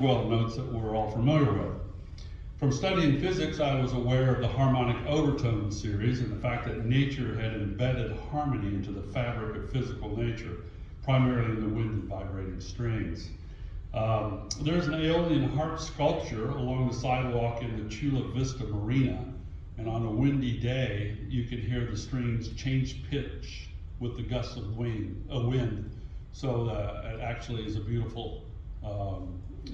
well, notes that we're all familiar with. From studying physics, I was aware of the harmonic overtone series and the fact that nature had embedded harmony into the fabric of physical nature, primarily in the wind and vibrating strings. There's an aeolian harp sculpture along the sidewalk in the Chula Vista Marina, and on a windy day, you can hear the strings change pitch with the gusts of wind. So it actually is a beautiful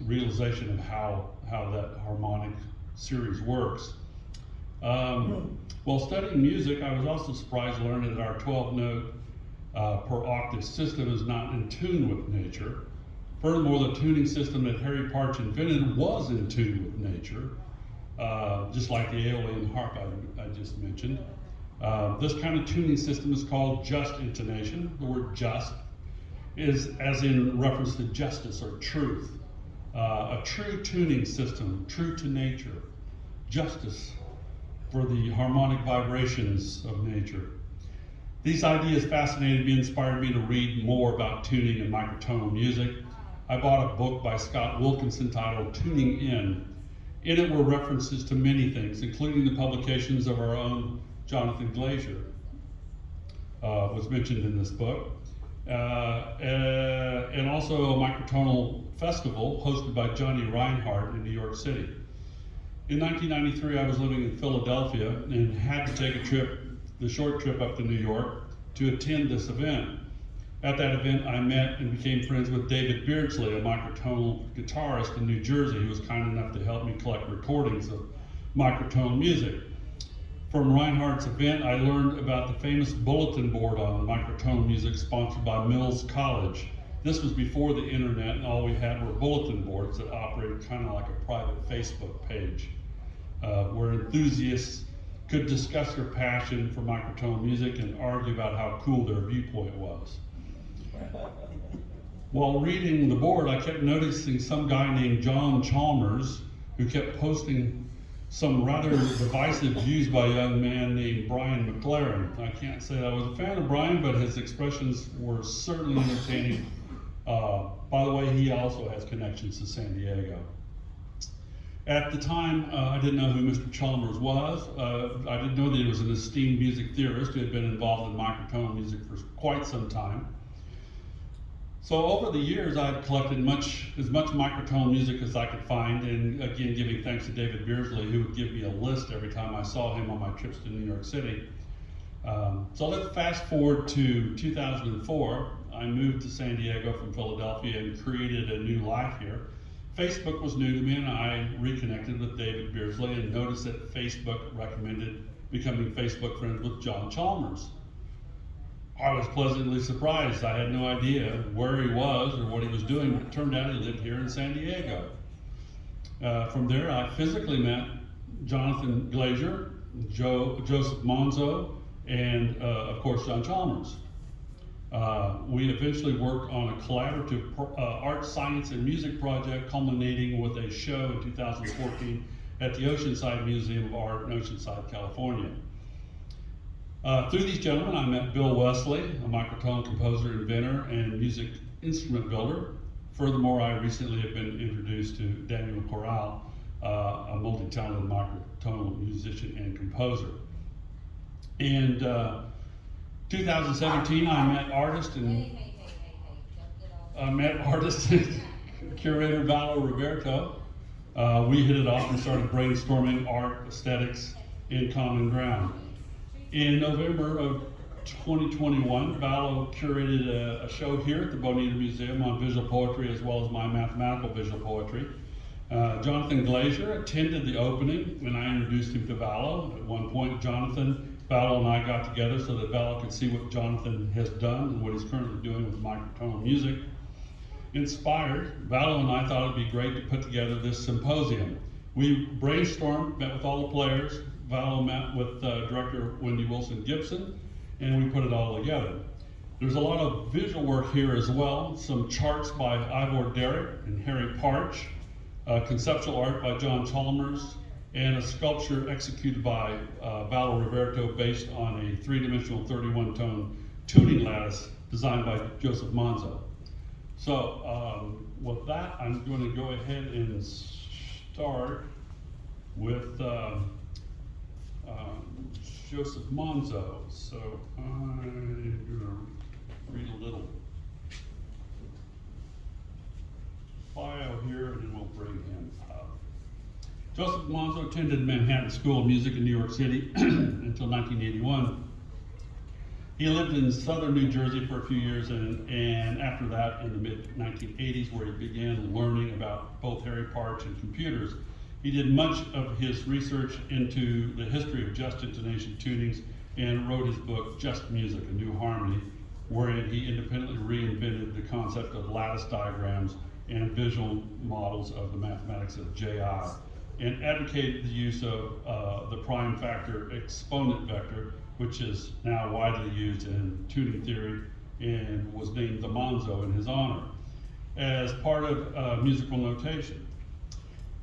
realization of how that harmonic series works. While studying music, I was also surprised to learn that our 12-note per octave system is not in tune with nature. Furthermore, the tuning system that Harry Partch invented was in tune with nature, just like the aeolian harp I just mentioned. This kind of tuning system is called Just Intonation. The word just is as in reference to justice or truth. A true tuning system, true to nature, justice for the harmonic vibrations of nature. These ideas fascinated me and inspired me to read more about tuning and microtonal music. I bought a book by Scott Wilkinson titled Tuning In. In it were references to many things, including the publications of our own Jonathan Glaser, was mentioned in this book, and also a microtonal festival hosted by Johnny Reinhardt in New York City. In 1993, I was living in Philadelphia and had to take the short trip up to New York to attend this event. At that event, I met and became friends with David Beardsley, a microtonal guitarist in New Jersey, who was kind enough to help me collect recordings of microtonal music. From Reinhardt's event, I learned about the famous bulletin board on microtonal music sponsored by Mills College. This was before the internet, and all we had were bulletin boards that operated kind of like a private Facebook page, where enthusiasts could discuss their passion for microtonal music and argue about how cool their viewpoint was. While reading the board, I kept noticing some guy named John Chalmers who kept posting some rather divisive views by a young man named Brian McLaren. I can't say I was a fan of Brian, but his expressions were certainly entertaining. By the way, he also has connections to San Diego. At the time, I didn't know who Mr. Chalmers was. I didn't know that he was an esteemed music theorist who had been involved in microtonal music for quite some time. So over the years, I've collected as much microtonal music as I could find, and again, giving thanks to David Beardsley, who would give me a list every time I saw him on my trips to New York City. So let's fast forward to 2004. I moved to San Diego from Philadelphia and created a new life here. Facebook was new to me, and I reconnected with David Beardsley and noticed that Facebook recommended becoming Facebook friends with John Chalmers. I was pleasantly surprised. I had no idea where he was or what he was doing, but it turned out he lived here in San Diego. From there, I physically met Jonathan Glaser, Joseph Monzo, and of course, John Chalmers. We eventually worked on a collaborative art, science, and music project culminating with a show in 2014 at the Oceanside Museum of Art in Oceanside, California. Through these gentlemen, I met Bill Wesley, a microtonal composer, inventor, and music instrument builder. Furthermore, I recently have been introduced to Daniel Corral, a multi-talented microtonal musician and composer. In 2017, I met artist and curator Vall Riberto. We hit it off and started brainstorming art, aesthetics, and common ground. In November of 2021, Vall curated a show here at the Bonita Museum on visual poetry as well as my mathematical visual poetry. Jonathan Glaser attended the opening when I introduced him to Vall. At one point, Jonathan, Vall, and I got together so that Vall could see what Jonathan has done and what he's currently doing with microtonal music. Inspired, Vall and I thought it'd be great to put together this symposium. We brainstormed, met with all the players. Vall met with director Wendy Wilson Gibson, and we put it all together. There's a lot of visual work here as well, some charts by Ivor Derrick and Harry Partch, conceptual art by John Chalmers, and a sculpture executed by Vall Riberto based on a three-dimensional 31-tone tuning lattice designed by Joseph Monzo. So with that, I'm going to go ahead and start with Joseph Monzo. So I'm going to read a little bio here, and then we'll bring him up. Joseph Monzo attended Manhattan School of Music in New York City until 1981. He lived in southern New Jersey for a few years, and after that, in the mid-1980s, where he began learning about both Harry Partch and computers. He did much of his research into the history of Just Intonation tunings and wrote his book, Just Music, A New Harmony, wherein he independently reinvented the concept of lattice diagrams and visual models of the mathematics of JI, and advocated the use of the prime factor exponent vector, which is now widely used in tuning theory and was named the Monzo in his honor, as part of musical notation.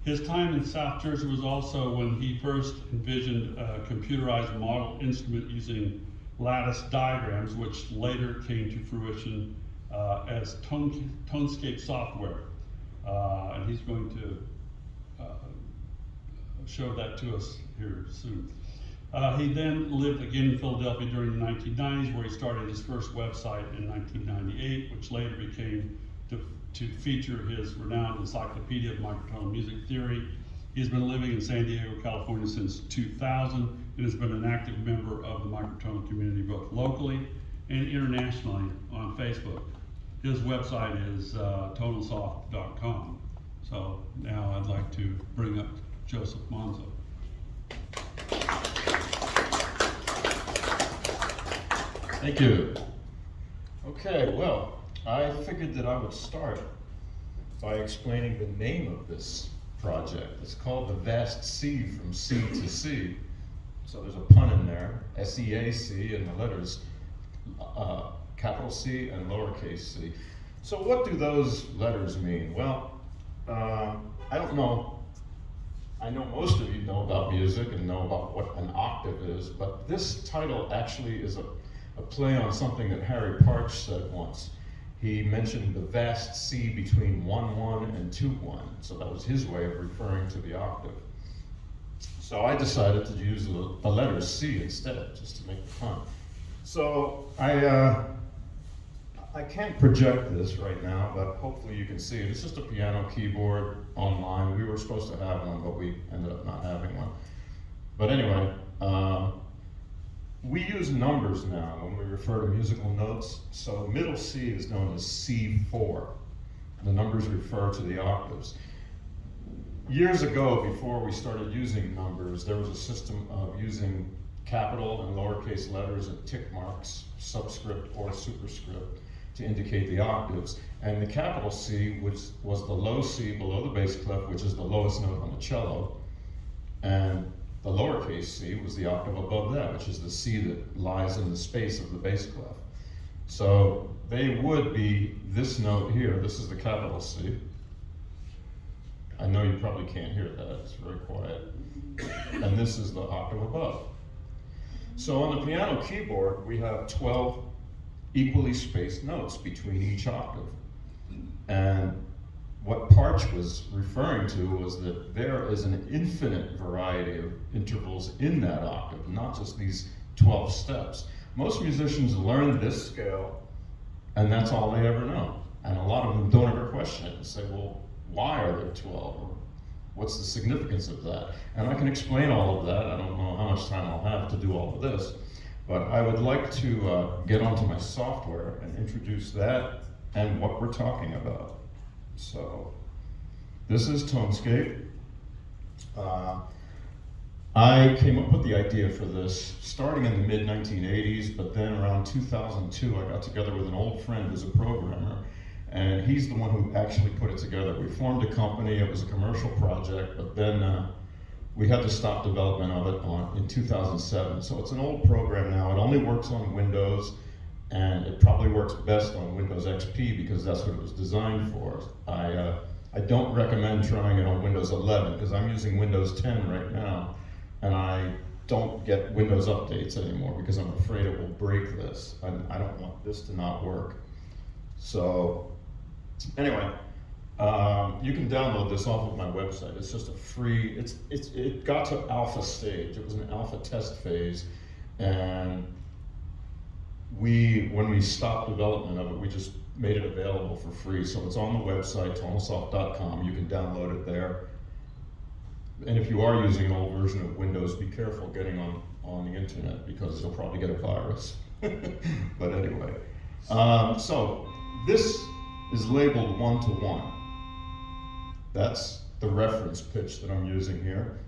His time in South Jersey was also when he first envisioned a computerized model instrument using lattice diagrams, which later came to fruition as Tonescape software. And he's going to show that to us here soon. He then lived again in Philadelphia during the 1990s, where he started his first website in 1998, which later became to feature his renowned encyclopedia of microtonal music theory. He's been living in San Diego, California since 2000, and has been an active member of the microtonal community both locally and internationally on Facebook. His website is tonalsoft.com. So now I'd like to bring up Joseph Monzo. Thank you. Okay, well, I figured that I would start by explaining the name of this project. It's called the Vast Sea from Sea to Sea. So there's a pun in there, S-E-A-C, and the letters capital C and lowercase c. So what do those letters mean? Well, I don't know. I know most of you know about music and know about what an octave is, but this title actually is a play on something that Harry Partch said once. He mentioned the vast sea between 1-1 and 2-1, so that was his way of referring to the octave. So I decided to use the letter C instead, just to make it fun. So I can't project this right now, but hopefully you can see it. It's just a piano keyboard online. We were supposed to have one, but we ended up not having one. But anyway, we use numbers now when we refer to musical notes. So middle C is known as C4. The numbers refer to the octaves. Years ago, before we started using numbers, there was a system of using capital and lowercase letters and tick marks, subscript or superscript, to indicate the octaves. And the capital C, which was the low C below the bass clef, which is the lowest note on the cello, and the lowercase c was the octave above that, which is the C that lies in the space of the bass clef. So they would be this note here. This is the capital C. I know you probably can't hear that, it's very quiet. And this is the octave above. So on the piano keyboard, we have 12 equally spaced notes between each octave. And what Partch was referring to was that there is an infinite variety of intervals in that octave, not just these 12 steps. Most musicians learn this scale, and that's all they ever know. And a lot of them don't ever question it and say, well, why are there 12? Or what's the significance of that? And I can explain all of that. I don't know how much time I'll have to do all of this, but I would like to get onto my software and introduce that and what we're talking about. So this is Tonescape. I came up with the idea for this starting in the mid-1980s, but then around 2002 I got together with an old friend who's a programmer, and he's the one who actually put it together. We formed a company, it was a commercial project, but then we had to stop development of it in 2007. So it's an old program now. It only works on Windows, and it probably works best on Windows XP because that's what it was designed for. I don't recommend trying it on Windows 11 because I'm using Windows 10 right now, and I don't get Windows updates anymore because I'm afraid it will break this, and I don't want this to not work. So Anyway, you can download this off of my website. It's just a free, it got to alpha stage. It was an alpha test phase, and when we stopped development of it, we just made it available for free. So it's on the website, tonesoft.com. You can download it there. And if you are using an old version of Windows, be careful getting on the internet, because you'll probably get a virus. But anyway, so this is labeled 1-to-1. That's the reference pitch that I'm using here.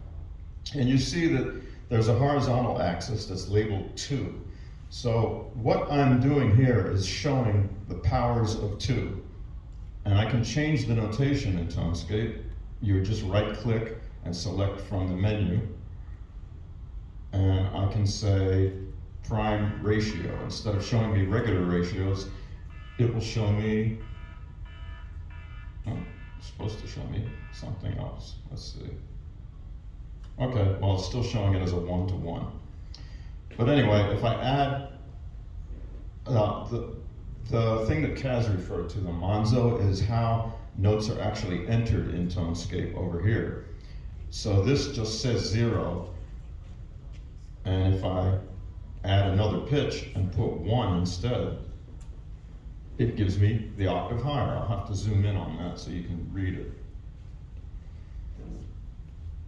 And you see that there's a horizontal axis that's labeled 2. So what I'm doing here is showing the powers of 2. And I can change the notation in Tonescape. You would just right click and select from the menu. And I can say prime ratio. Instead of showing me regular ratios, it will show me, it's supposed to show me something else. Let's see. Okay, well, it's still showing it as a 1-to-1. But anyway, if I add the thing that Kaz referred to, the Monzo, is how notes are actually entered in Tonescape over here. So this just says 0, and if I add another pitch and put 1 instead, it gives me the octave higher. I'll have to zoom in on that so you can read it.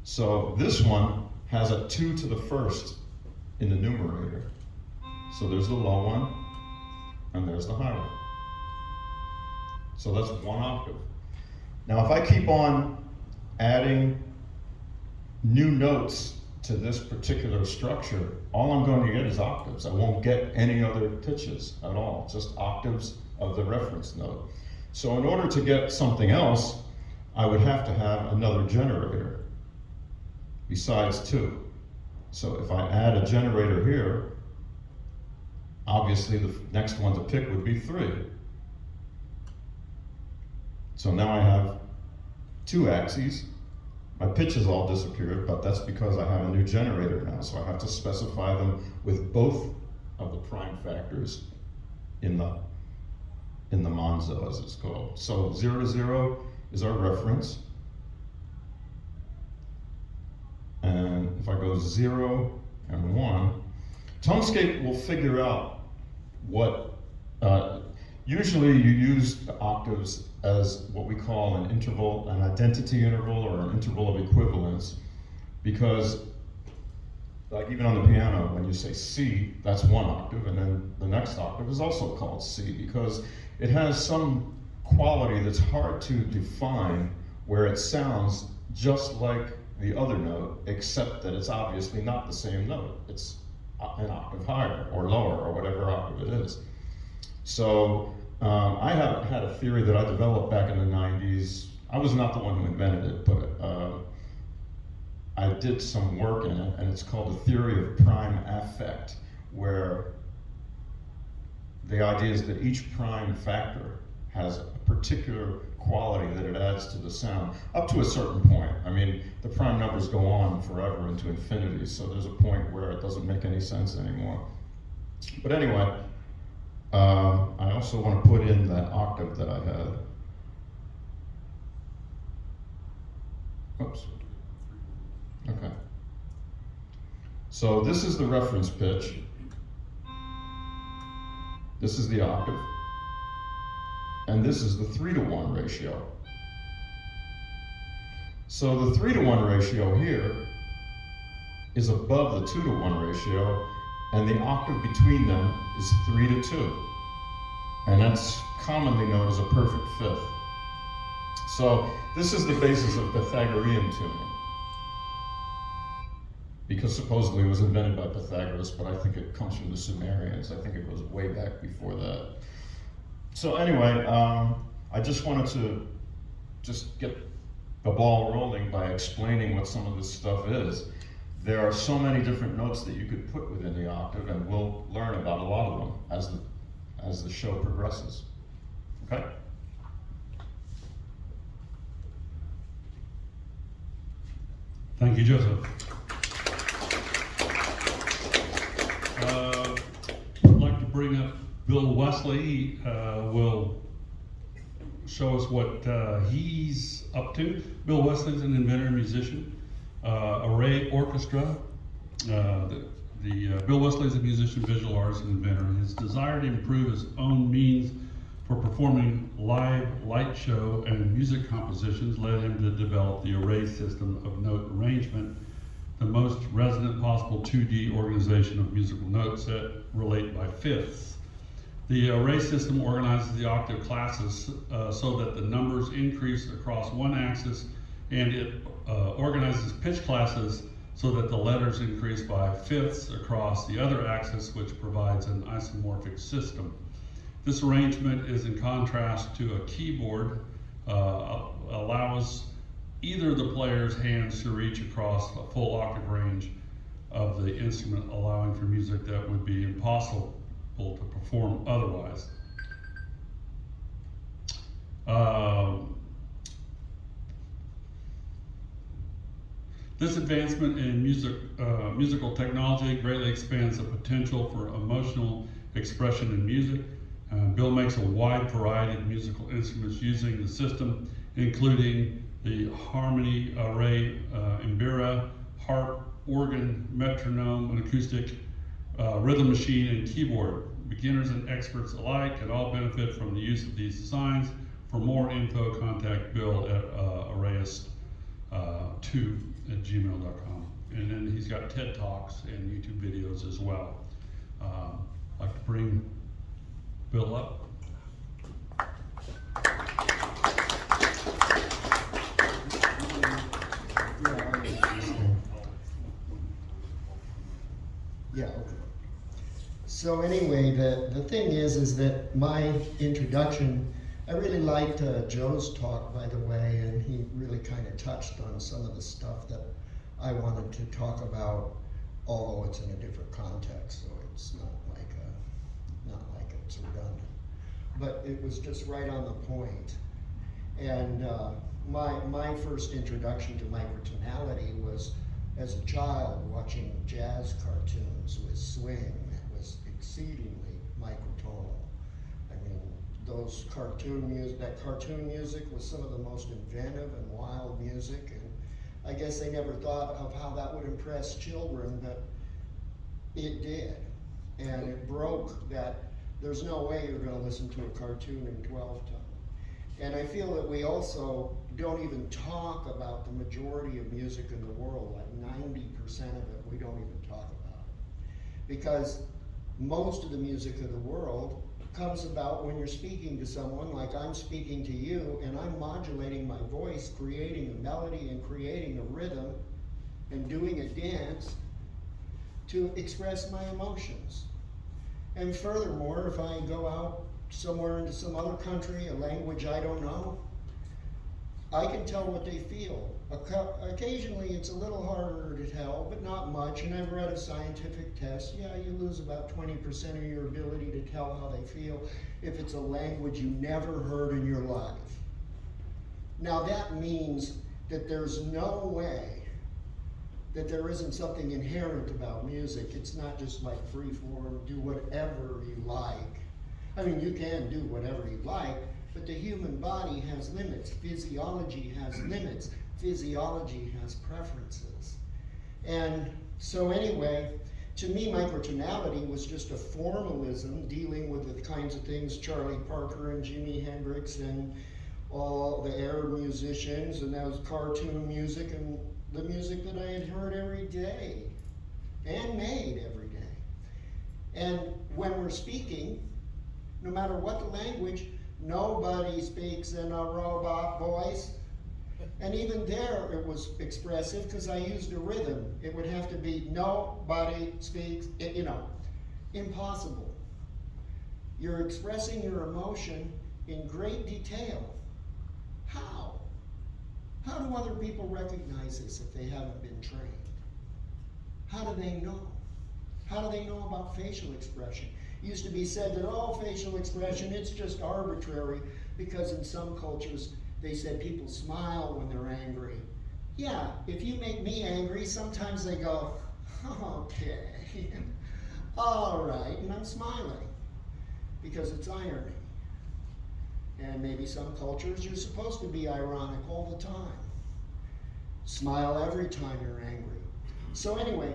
So this one has a 2 to the first in the numerator. So there's the low one, and there's the high one. So that's 1 octave. Now if I keep on adding new notes to this particular structure, all I'm going to get is octaves. I won't get any other pitches at all, just octaves of the reference note. So in order to get something else, I would have to have another generator besides 2. So if I add a generator here, obviously the next one to pick would be 3. So now I have 2 axes. My pitch has all disappeared, but that's because I have a new generator now, so I have to specify them with both of the prime factors in the Monzo, as it's called. So 0 to 0 is our reference. And if I go 0 and 1, Tonescape will figure out what, usually you use the octaves as what we call an interval, an identity interval, or an interval of equivalence, because like even on the piano, when you say C, that's 1 octave, and then the next octave is also called C, because it has some quality that's hard to define, where it sounds just like the other note, except that it's obviously not the same note. It's an octave higher or lower, or whatever octave it is. So I have had a theory that I developed back in the 90s. I was not the one who invented it, but I did some work in it, and it's called the theory of prime affect, where the idea is that each prime factor has a particular quality that it adds to the sound, up to a certain point. I mean, the prime numbers go on forever into infinity, so there's a point where it doesn't make any sense anymore. But anyway, I also want to put in that octave that I had. Oops. Okay. So this is the reference pitch. This is the octave. And this is the 3-to-1 ratio. So the 3-to-1 ratio here is above the 2-to-1 ratio, and the octave between them is 3 to 2. And that's commonly known as a perfect fifth. So this is the basis of Pythagorean tuning, because supposedly it was invented by Pythagoras, but I think it comes from the Sumerians. I think it goes way back before that. So anyway, I just wanted to just get the ball rolling by explaining what some of this stuff is. There are so many different notes that you could put within the octave, and we'll learn about a lot of them as the show progresses. Okay? Thank you, Joseph. I'd like to bring up Bill Wesley. Will show us what he's up to. Bill Wesley's an inventor and musician. Array Orchestra. Bill Wesley is a musician, visual artist, and inventor. His desire to improve his own means for performing live light show and music compositions led him to develop the array system of note arrangement, the most resonant possible 2D organization of musical notes that relate by fifths. The array system organizes the octave classes so that the numbers increase across one axis, and it organizes pitch classes so that the letters increase by fifths across the other axis, which provides an isomorphic system. This arrangement is in contrast to a keyboard, allows either the player's hands to reach across a full octave range of the instrument, allowing for music that would be impossible to perform otherwise. This advancement in musical technology greatly expands the potential for emotional expression in music. Bill makes a wide variety of musical instruments using the system, including the harmony array, mbira, harp, organ, metronome, an acoustic rhythm machine, and keyboard. Beginners and experts alike can all benefit from the use of these designs. For more info, contact Bill at arrayist2@gmail.com. And then he's got TED Talks and YouTube videos as well. I'd like to bring Bill up. Yeah, okay. So anyway, the thing is that my introduction, I really liked Joe's talk, by the way, and he really kind of touched on some of the stuff that I wanted to talk about, although it's in a different context, so it's not like it's redundant. But it was just right on the point. And my first introduction to microtonality was as a child watching jazz cartoons with swing that was exceedingly microtonal. I mean, that cartoon music was some of the most inventive and wild music, and I guess they never thought of how that would impress children, but it did. And it broke that there's no way you're going to listen to a cartoon in 12 tone. And I feel that we also don't even talk about the majority of music in the world, like 90% of it, we don't even talk about it. Because most of the music of the world comes about when you're speaking to someone, like I'm speaking to you, and I'm modulating my voice, creating a melody and creating a rhythm, and doing a dance to express my emotions. And furthermore, if I go out somewhere into some other country, a language I don't know, I can tell what they feel. Occasionally it's a little harder to tell, but not much, and I've read a scientific test. Yeah, you lose about 20% of your ability to tell how they feel if it's a language you never heard in your life. Now that means that there's no way that there isn't something inherent about music. It's not just like free form, do whatever you like. I mean, you can do whatever you like, but the human body has limits. Physiology has limits. Physiology has preferences. And so anyway, to me, microtonality was just a formalism dealing with the kinds of things Charlie Parker and Jimi Hendrix and all the Arab musicians, and that was cartoon music and the music that I had heard every day and made every day. And when we're speaking, no matter what the language, nobody speaks in a robot voice. And even there it was expressive because I used a rhythm. It would have to be nobody speaks, impossible. You're expressing your emotion in great detail. How? How do other people recognize this if they haven't been trained? How do they know? How do they know about facial expression? It used to be said that, facial expression, it's just arbitrary, because in some cultures they said people smile when they're angry. Yeah, if you make me angry, sometimes they go, okay, all right, and I'm smiling, because it's irony. And maybe some cultures, you're supposed to be ironic all the time. Smile every time you're angry. So anyway,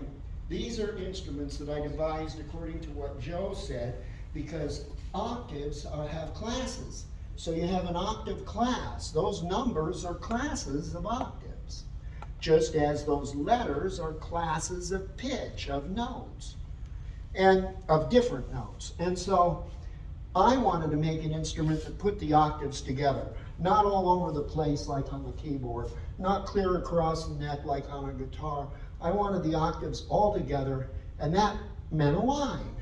these are instruments that I devised according to what Joe said, because octaves have classes. So you have an octave class. Those numbers are classes of octaves, just as those letters are classes of pitch, of notes, and of different notes. And so I wanted to make an instrument that put the octaves together, not all over the place like on the keyboard, not clear across the neck like on a guitar. I wanted the octaves all together, and that meant a line.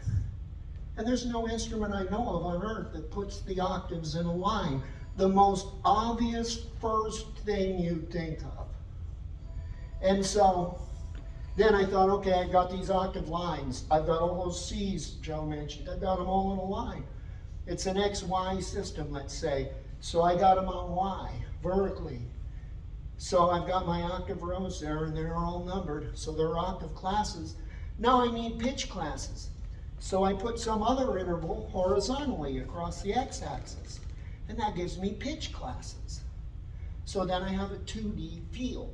And there's no instrument I know of on earth that puts the octaves in a line. The most obvious first thing you'd think of. And so then I thought, okay, I've got these octave lines. I've got all those C's Joe mentioned. I've got them all in a line. It's an XY system, let's say. So I got them on Y, vertically. So I've got my octave rows there, and they're all numbered. So they're octave classes. Now I need pitch classes. So I put some other interval horizontally across the x-axis, and that gives me pitch classes. So then I have a 2D field.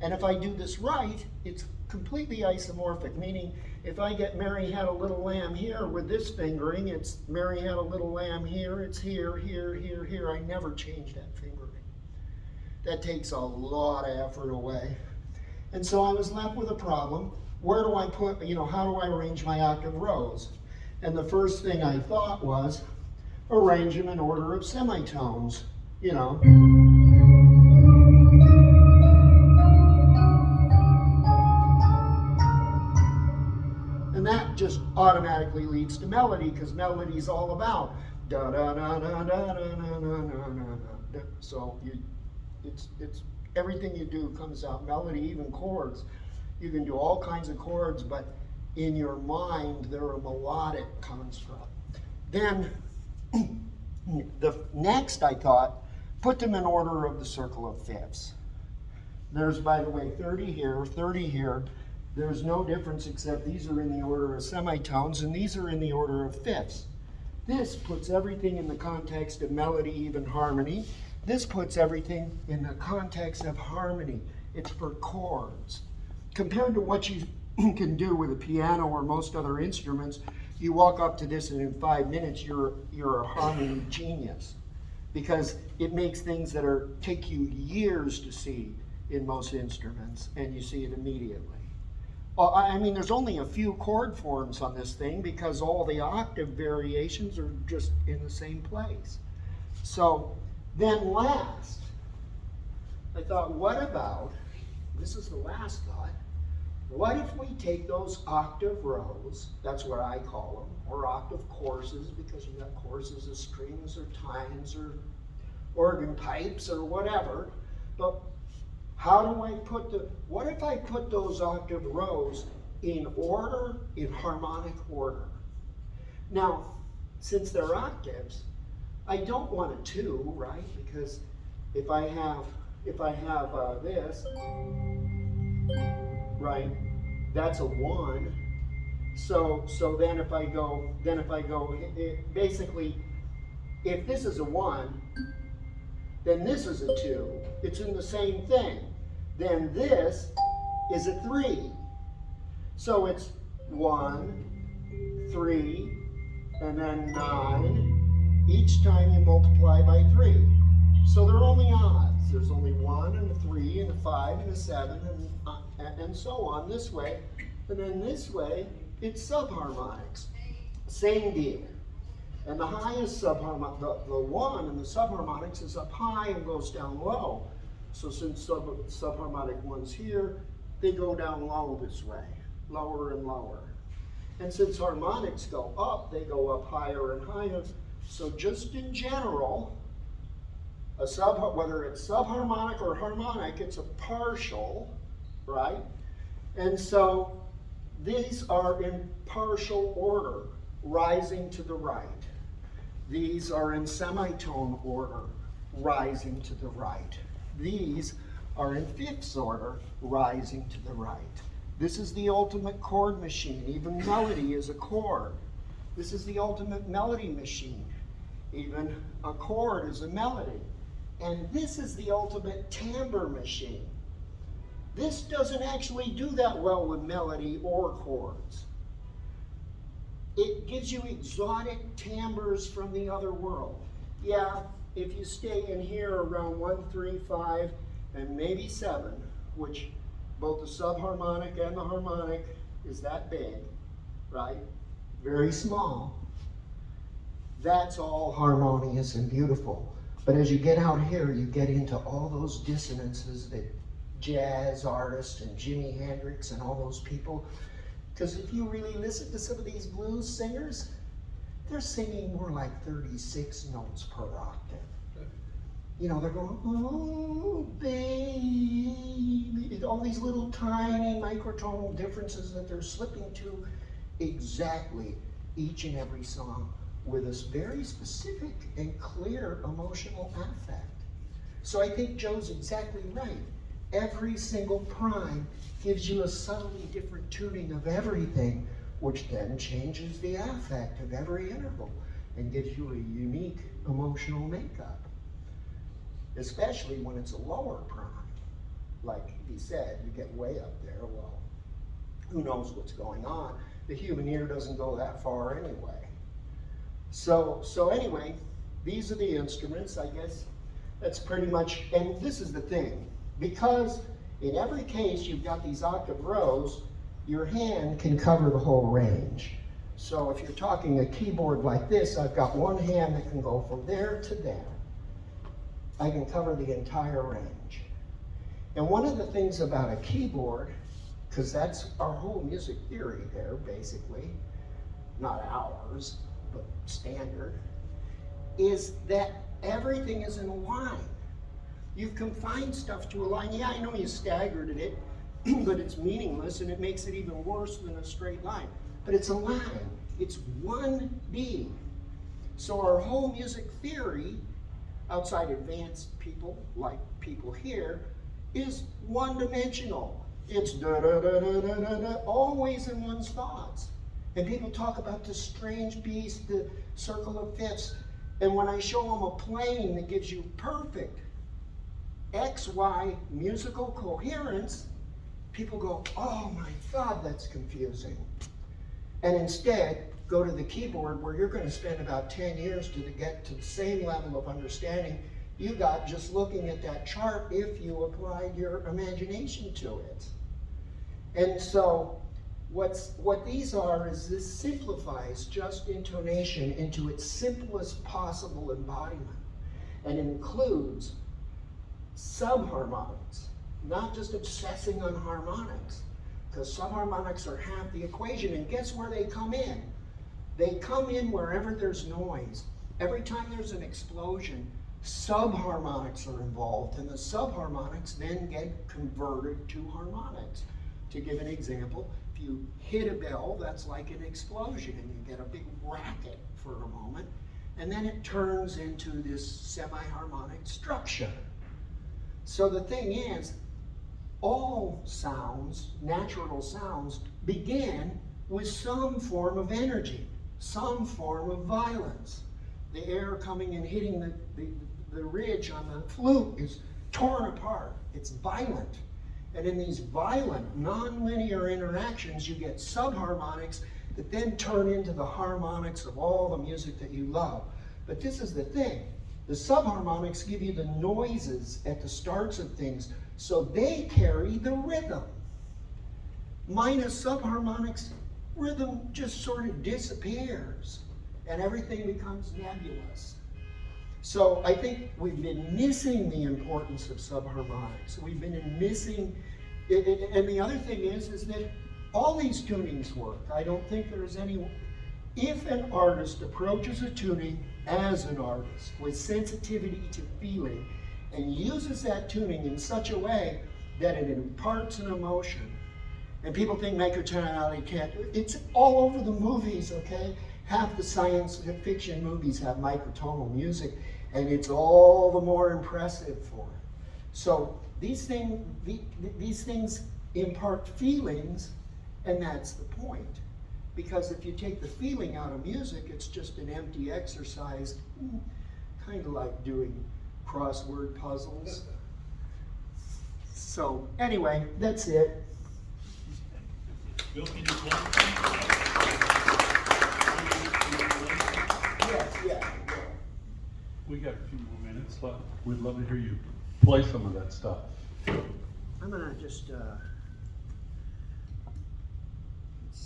And if I do this right, it's completely isomorphic, meaning if I get Mary Had a Little Lamb here with this fingering, it's Mary Had a Little Lamb here, it's here, here, here, here. I never change that fingering. That takes a lot of effort away. And so I was left with a problem. Where do I put, how do I arrange my octave rows? And the first thing I thought was, arrange them in order of semitones, And that just automatically leads to melody, because melody is all about da da da da da da da da da. So it's everything you do comes out melody, even chords. You can do all kinds of chords, but in your mind, there are melodic comes from. Then, the next I thought, put them in order of the circle of fifths. There's, by the way, 30 here, 30 here. There's no difference except these are in the order of semitones, and these are in the order of fifths. This puts everything in the context of melody, even harmony. This puts everything in the context of harmony. It's for chords. Compared to what you can do with a piano or most other instruments, you walk up to this and in 5 minutes you're a harmony genius, because it makes things that take you years to see in most instruments, and you see it immediately. I mean, there's only a few chord forms on this thing because all the octave variations are just in the same place. So then last, I thought, what about, this is the last thought, what if we take those octave rows, that's what I call them, or octave courses, because you got courses of strings or tines or organ pipes or whatever, but how do I what if I put those octave rows in order, in harmonic order? Now, since they're octaves, I don't want a 2, right? Because if I have this, right, that's a 1. So then if I go, basically, if this is a 1, then this is a 2. It's in the same thing. Then this is a 3. So it's 1, 3, and then 9. Each time you multiply by 3. So they're only odds. There's only 1 and a 3 and a 5 and a 7 and so on this way. And then this way, it's subharmonics. Same deal. And the highest subharmonic, the 1 in the subharmonics is up high and goes down low. So since subharmonic 1's here, they go down low this way, lower and lower. And since harmonics go up, they go up higher and higher. So just in general, whether it's subharmonic or harmonic, it's a partial, right? And so these are in partial order, rising to the right. These are in semitone order, rising to the right. These are in fifths order, rising to the right. This is the ultimate chord machine. Even melody is a chord. This is the ultimate melody machine. Even a chord is a melody. And this is the ultimate timbre machine. This doesn't actually do that well with melody or chords. It gives you exotic timbres from the other world. Yeah, if you stay in here around 1, 3, 5, and maybe 7, which both the subharmonic and the harmonic is that big, right? Very small. That's all harmonious and beautiful. But as you get out here, you get into all those dissonances that jazz artists and Jimi Hendrix and all those people, because if you really listen to some of these blues singers, they're singing more like 36 notes per octave. You know, they're going, oh, baby, all these little tiny microtonal differences that they're slipping to exactly each and every song with this very specific and clear emotional affect. So I think Joe's exactly right. Every single prime gives you a subtly different tuning of everything, which then changes the affect of every interval and gives you a unique emotional makeup. Especially when it's a lower prime. Like he said, you get way up there, well, who knows what's going on? The human ear doesn't go that far anyway. So anyway, these are the instruments, I guess. That's pretty much, and this is the thing, because in every case you've got these octave rows, your hand can cover the whole range. So if you're talking a keyboard like this, I've got one hand that can go from there to there. I can cover the entire range. And one of the things about a keyboard, because that's our whole music theory there, basically, not ours, but standard, is that everything is in a line. You've confined stuff to a line. Yeah, I know you staggered it, but it's meaningless and it makes it even worse than a straight line. But it's a line. It's one being. So our whole music theory, outside advanced people, like people here, is one-dimensional. It's da-da-da-da-da-da, always in one's thoughts. And people talk about the strange beast, the circle of fifths, and when I show them a plane that gives you perfect XY musical coherence, people go, oh my God, that's confusing. And instead, go to the keyboard where you're going to spend about 10 years to get to the same level of understanding you got just looking at that chart if you applied your imagination to it. And so what these are is this simplifies just intonation into its simplest possible embodiment and includes subharmonics, not just obsessing on harmonics, because subharmonics are half the equation, and guess where they come in? They come in wherever there's noise. Every time there's an explosion, subharmonics are involved, and the subharmonics then get converted to harmonics. To give an example, if you hit a bell, that's like an explosion, and you get a big racket for a moment, and then it turns into this semi-harmonic structure. So the thing is, all sounds, natural sounds, begin with some form of energy, some form of violence. The air coming and hitting the ridge on the flute is torn apart. It's violent. And in these violent, non-linear interactions, you get subharmonics that then turn into the harmonics of all the music that you love. But this is the thing. The subharmonics give you the noises at the starts of things, so they carry the rhythm. Minus subharmonics, rhythm just sort of disappears, and everything becomes nebulous. So I think we've been missing the importance of subharmonics. We've been missing, and the other thing is that all these tunings work. I don't think there's any, if an artist approaches a tuning as an artist with sensitivity to feeling and uses that tuning in such a way that it imparts an emotion, and people think microtonality can't, it's all over the movies, okay? Half the science fiction movies have microtonal music, and it's all the more impressive for it. So these things impart feelings, and that's the point. Because if you take the feeling out of music, it's just an empty exercise, kind of like doing crossword puzzles. So anyway, that's it. Bill, can you play? Yes, yeah. We got a few more minutes left. We'd love to hear you play some of that stuff. I'm gonna just,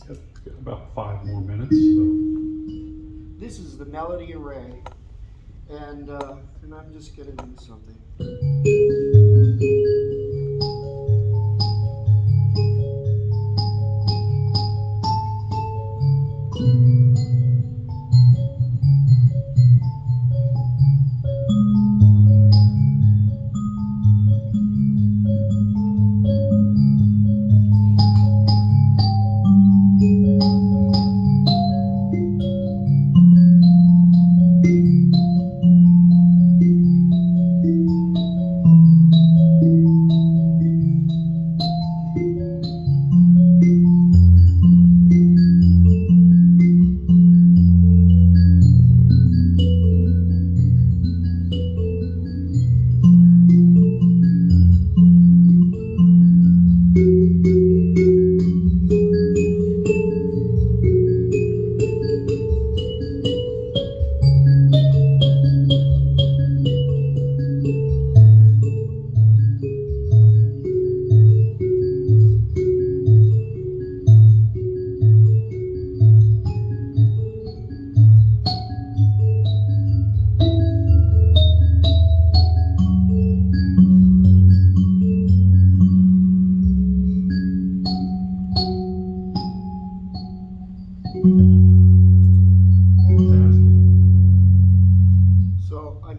Got about 5 more minutes. So. this is the melody array, and I'm just gonna do something.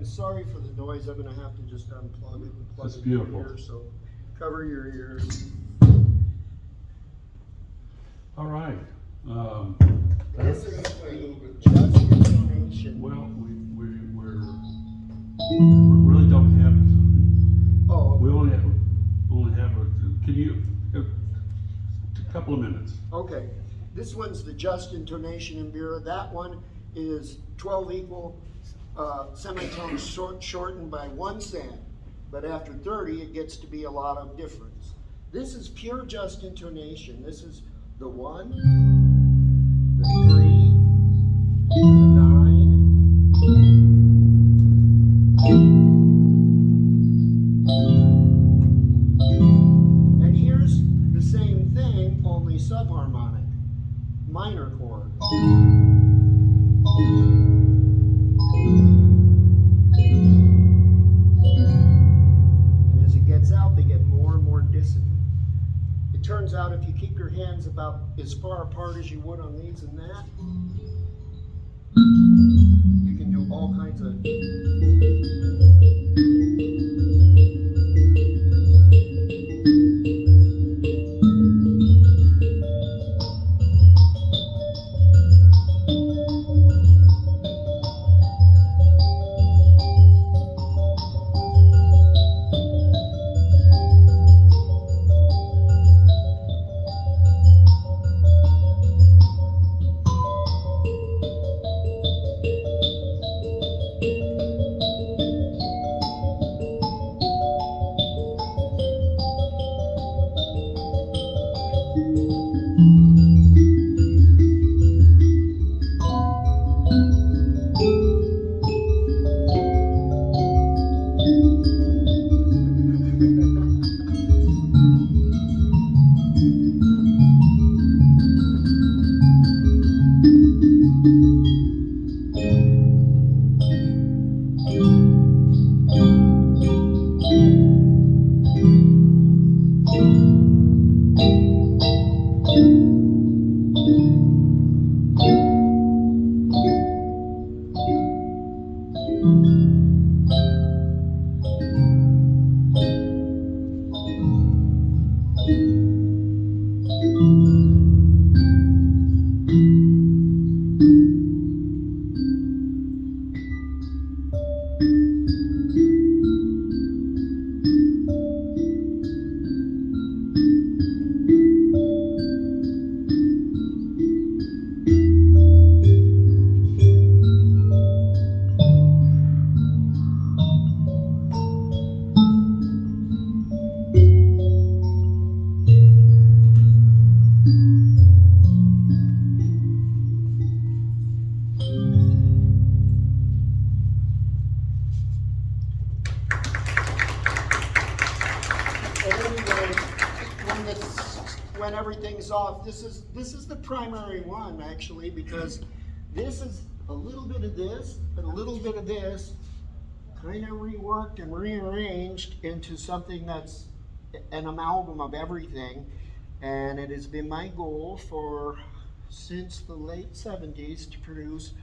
Sorry for the noise. I'm going to have to just unplug it and plug That's it beautiful. here. So cover your ears. All right. This is the Just Intonation. Well, we really don't have. Oh, We only have. Can you? A couple of minutes. okay. This one's the Just Intonation in Vera. That one is 12 equal semitones shortened by 1 cent, but after 30 it gets to be a lot of difference. This is pure Just Intonation. This is the 1, the 3, the 9, and here's the same thing, only subharmonic, minor chord. And as it gets out, they get more and more dissonant. It turns out if you keep your hands about as far apart as you would on these and that, you can do all kinds of... At any rate, when everything's off, this is the primary one actually, because this is a little bit of this and a little bit of this kind of reworked and rearranged into something that's an amalgam of everything. And it has been my goal since the late 70s to produce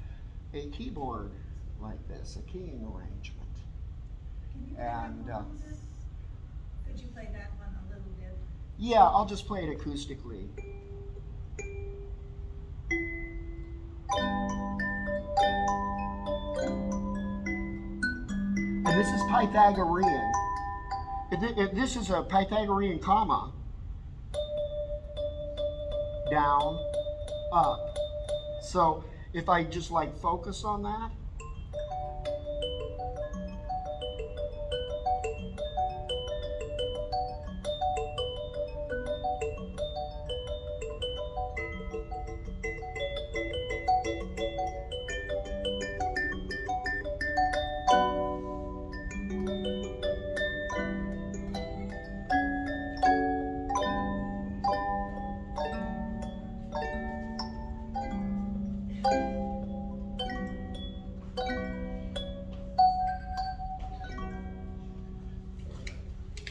a keyboard like this, a keying arrangement. Can you play And that one, Moses? Could you play that one a little bit? yeah, I'll just play it acoustically. And this is Pythagorean. This is a Pythagorean comma. Down, up. So if I just like focus on that.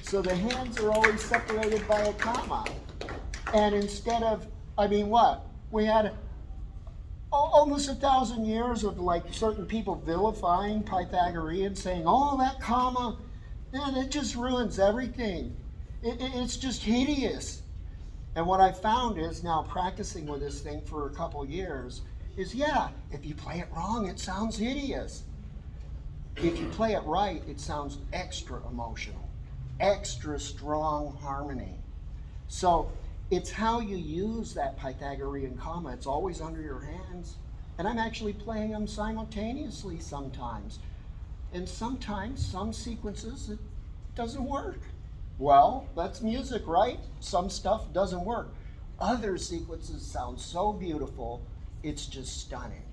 So the hands are always separated by a comma. And instead of, we had almost 1,000 years of like certain people vilifying Pythagoreans, saying, oh, that comma, man, it just ruins everything. It's just hideous. And what I found is now practicing with this thing for a couple years is, yeah, if you play it wrong, it sounds hideous. If you play it right, it sounds extra emotional. Extra strong harmony. So it's how you use that Pythagorean comma. It's always under your hands. And I'm actually playing them simultaneously sometimes. And sometimes, some sequences, it doesn't work. Well, that's music, right? Some stuff doesn't work. Other sequences sound so beautiful, it's just stunning.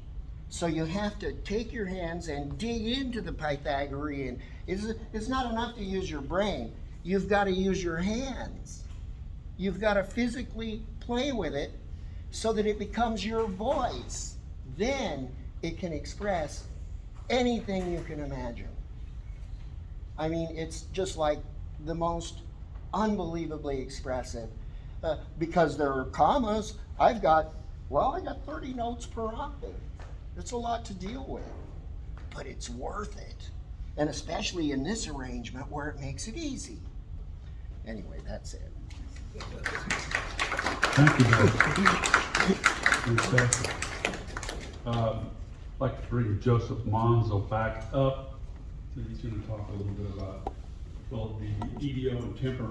So you have to take your hands and dig into the Pythagorean. It's not enough to use your brain. You've got to use your hands. You've got to physically play with it so that it becomes your voice. Then it can express anything you can imagine. I mean, it's just like the most unbelievably expressive. Because there are commas, I got 30 notes per octave. It's a lot to deal with, but it's worth it. And especially in this arrangement where it makes it easy. Anyway, that's it. Thank you, I'd like to bring Joseph Monzo back up. So he's going to talk a little bit about, the EDO and temperament.